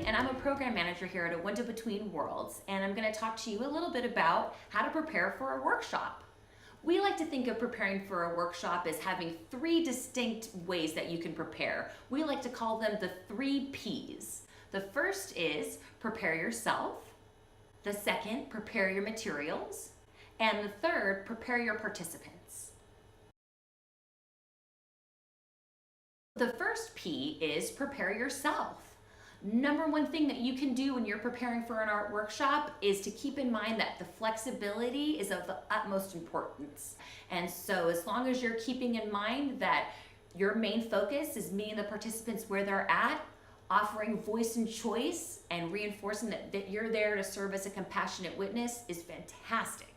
and I'm a program manager here at A Window Between Worlds, and I'm going to talk to you a little bit about how to prepare for a workshop. We like to think of preparing for a workshop as having three distinct ways that you can prepare. We like to call them the 3 P's. The first is prepare yourself. The second, prepare your materials. And the third, prepare your participants. The first P is prepare yourself. Number one thing that you can do when you're preparing for an art workshop is to keep in mind that the flexibility is of the utmost importance. And so as long as you're keeping in mind that your main focus is meeting the participants where they're at, offering voice and choice, and reinforcing that you're there to serve as a compassionate witness is fantastic.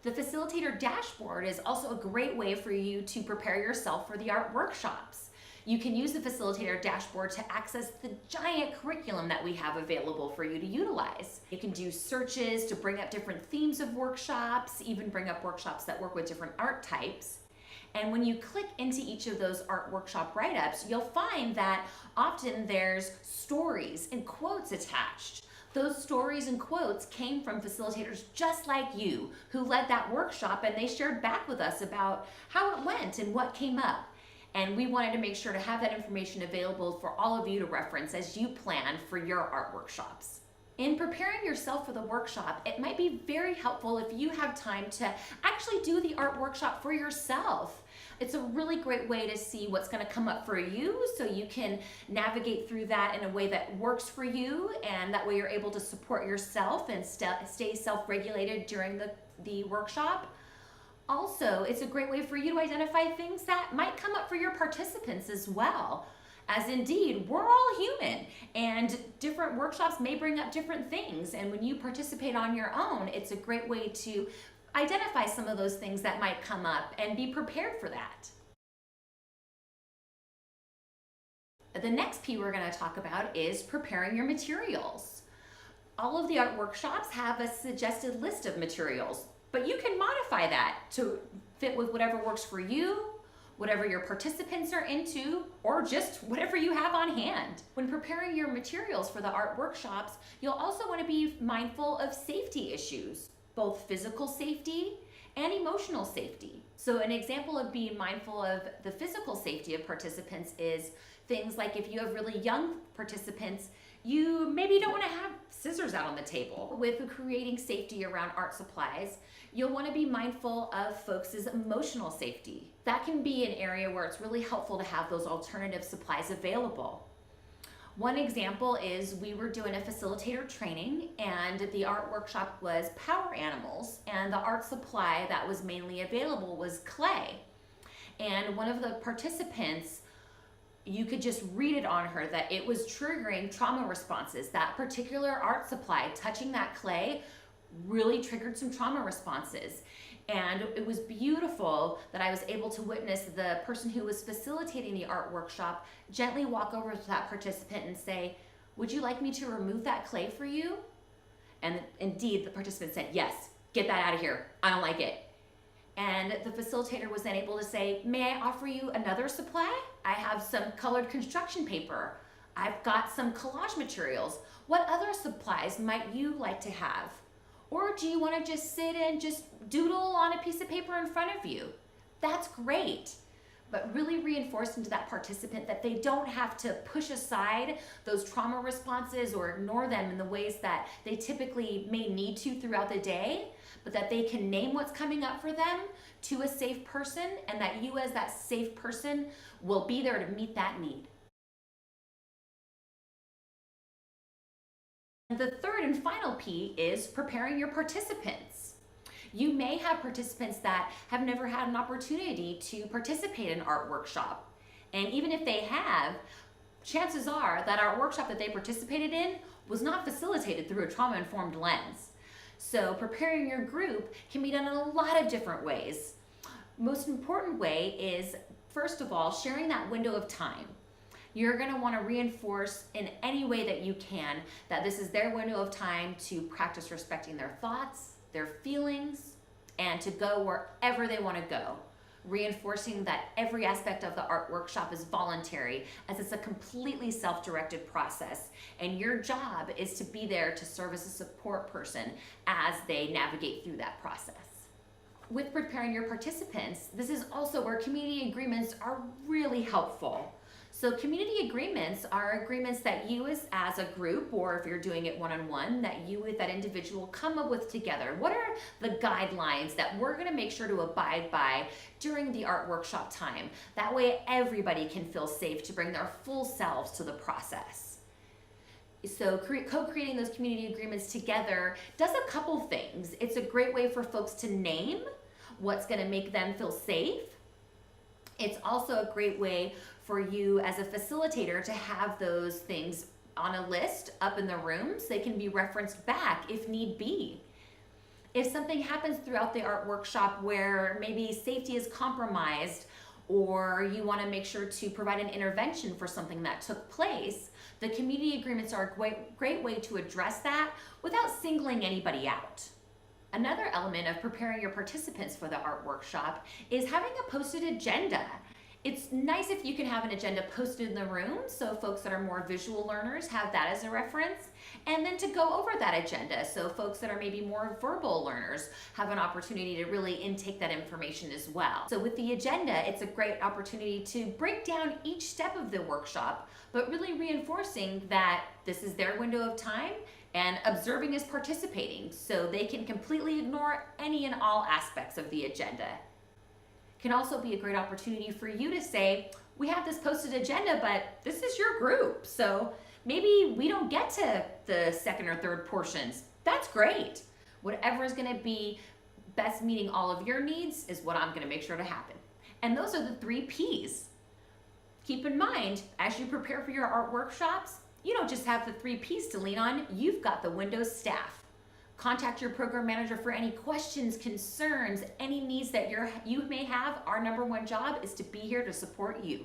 The facilitator dashboard is also a great way for you to prepare yourself for the art workshops. You can use the facilitator dashboard to access the giant curriculum that we have available for you to utilize. You can do searches to bring up different themes of workshops, even bring up workshops that work with different art types. And when you click into each of those art workshop write-ups, you'll find that often there's stories and quotes attached. Those stories and quotes came from facilitators just like you who led that workshop, and they shared back with us about how it went and what came up. And we wanted to make sure to have that information available for all of you to reference as you plan for your art workshops. In preparing yourself for the workshop, it might be very helpful if you have time to actually do the art workshop for yourself. It's a really great way to see what's going to come up for you, so you can navigate through that in a way that works for you, and that way you're able to support yourself and stay self-regulated during the workshop. Also, it's a great way for you to identify things that might come up for your participants as well. As indeed, we're all human, and different workshops may bring up different things. And when you participate on your own, it's a great way to identify some of those things that might come up and be prepared for that. The next P we're going to talk about is preparing your materials. All of the art workshops have a suggested list of materials, but you can modify that to fit with whatever works for you, whatever your participants are into, or just whatever you have on hand. When preparing your materials for the art workshops, you'll also want to be mindful of safety issues, both physical safety and emotional safety. So an example of being mindful of the physical safety of participants is things like if you have really young participants, you maybe don't want to have scissors out on the table. With creating safety around art supplies, you'll want to be mindful of folks' emotional safety. That can be an area where it's really helpful to have those alternative supplies available. One example is we were doing a facilitator training, and the art workshop was power animals, and the art supply that was mainly available was clay. And one of the participants, you could just read it on her that it was triggering trauma responses. That particular art supply, touching that clay, really triggered some trauma responses. And it was beautiful that I was able to witness the person who was facilitating the art workshop gently walk over to that participant and say, "Would you like me to remove that clay for you?" And indeed, the participant said, "Yes, get that out of here. I don't like it." And the facilitator was then able to say, "May I offer you another supply? I have some colored construction paper. I've got some collage materials. What other supplies might you like to have? Or do you want to just sit and just doodle on a piece of paper in front of you?" That's great. But really reinforcing to that participant that they don't have to push aside those trauma responses or ignore them in the ways that they typically may need to throughout the day, but that they can name what's coming up for them to a safe person, and that you as that safe person will be there to meet that need. The third and final P is preparing your participants. You may have participants that have never had an opportunity to participate in an art workshop. And even if they have, chances are that art workshop that they participated in was not facilitated through a trauma-informed lens. So preparing your group can be done in a lot of different ways. Most important way is, first of all, sharing that window of time. You're going to want to reinforce in any way that you can that this is their window of time to practice respecting their thoughts, their feelings, and to go wherever they want to go. reinforcing that every aspect of the art workshop is voluntary, as it's a completely self-directed process, and your job is to be there to serve as a support person as they navigate through that process. With preparing your participants, this is also where community agreements are really helpful. So community agreements are agreements that you as a group, or if you're doing it one-on-one, that you with that individual come up with together. What are the guidelines that we're gonna make sure to abide by during the art workshop time? That way everybody can feel safe to bring their full selves to the process. So co-creating those community agreements together does a couple things. It's a great way for folks to name what's gonna make them feel safe. It's also a great way for you as a facilitator to have those things on a list up in the room so they can be referenced back if need be. If something happens throughout the art workshop where maybe safety is compromised, or you want to make sure to provide an intervention for something that took place, the community agreements are a great way to address that without singling anybody out. Another element of preparing your participants for the art workshop is having a posted agenda. It's nice if you can have an agenda posted in the room, so folks that are more visual learners have that as a reference, and then to go over that agenda, so folks that are maybe more verbal learners have an opportunity to really intake that information as well. So with the agenda, it's a great opportunity to break down each step of the workshop, but really reinforcing that this is their window of time, and observing is participating, so they can completely ignore any and all aspects of the agenda. Can also be a great opportunity for you to say, we have this posted agenda, but this is your group, so maybe we don't get to the second or third portions. That's great. Whatever is gonna be best meeting all of your needs is what I'm gonna make sure to happen. And those are the 3 Ps. Keep in mind, as you prepare for your art workshops, you don't just have the 3 Ps to lean on, you've got the Windows staff. Contact your program manager for any questions, concerns, any needs that you may have. Our #1 job is to be here to support you.